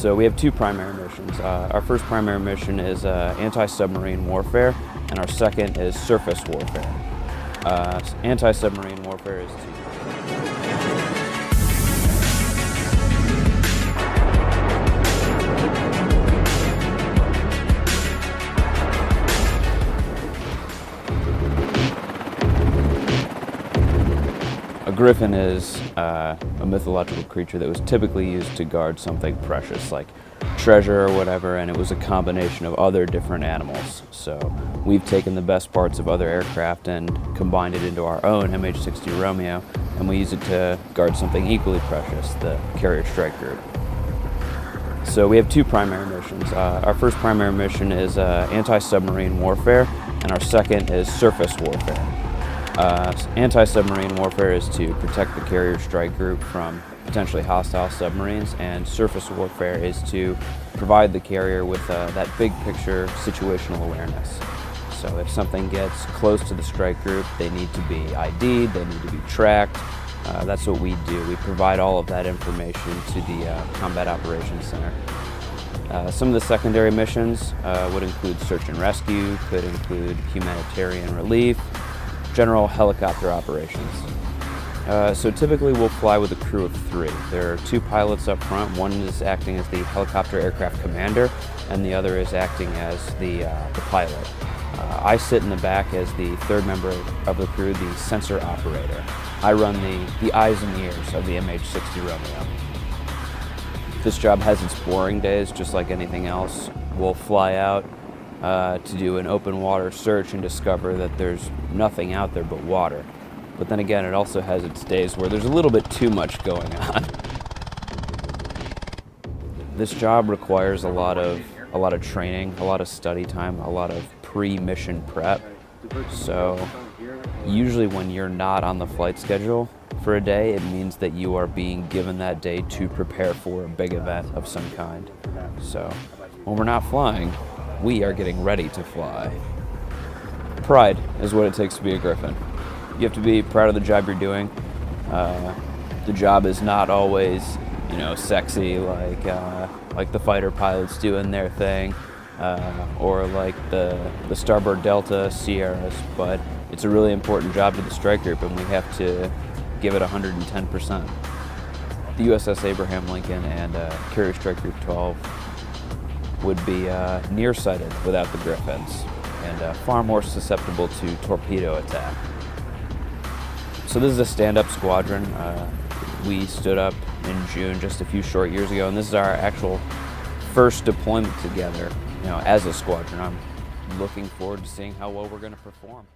So we have two primary missions. Our first primary mission is anti-submarine warfare, and our second is surface warfare. Anti-submarine warfare is A griffin is a mythological creature that was typically used to guard something precious, like treasure or whatever, and it was a combination of other different animals. So we've taken the best parts of other aircraft and combined it into our own MH-60 Romeo, and we use it to guard something equally precious, the carrier strike group. So we have two primary missions. Our first primary mission is anti-submarine warfare, and our second is surface warfare. Anti-submarine warfare is to protect the carrier strike group from potentially hostile submarines, and surface warfare is to provide the carrier with that big picture situational awareness. So if something gets close to the strike group, they need to be ID'd, they need to be tracked. That's what we do. We provide all of that information to the Combat Operations Center. Some of the secondary missions would include search and rescue, could include humanitarian relief, general helicopter operations. So typically we'll fly with a crew of 3. There are 2 pilots up front. One is acting as the helicopter aircraft commander, and the other is acting as the pilot. I sit in the back as the third member of the crew, the sensor operator. I run the eyes and ears of the MH-60 Romeo. This job has its boring days, just like anything else. We'll fly out to do an open water search and discover that there's nothing out there but water. But then again, it also has its days where there's a little bit too much going on. This job requires a lot of training, a lot of study time, a lot of pre-mission prep. So usually when you're not on the flight schedule for a day, it means that you are being given that day to prepare for a big event of some kind. So when we're not flying, we are getting ready to fly. Pride is what it takes to be a Griffin. You have to be proud of the job you're doing. The job is not always, sexy like the fighter pilots doing their thing, or like the Starboard Delta Sierras, but it's a really important job to the strike group, and we have to give it 110%. The USS Abraham Lincoln and Carrier Strike Group 12 would be nearsighted without the Griffins, and far more susceptible to torpedo attack. So this is a stand-up squadron. We stood up in June just a few short years ago, and this is our actual first deployment together, as a squadron. I'm looking forward to seeing how well we're going to perform.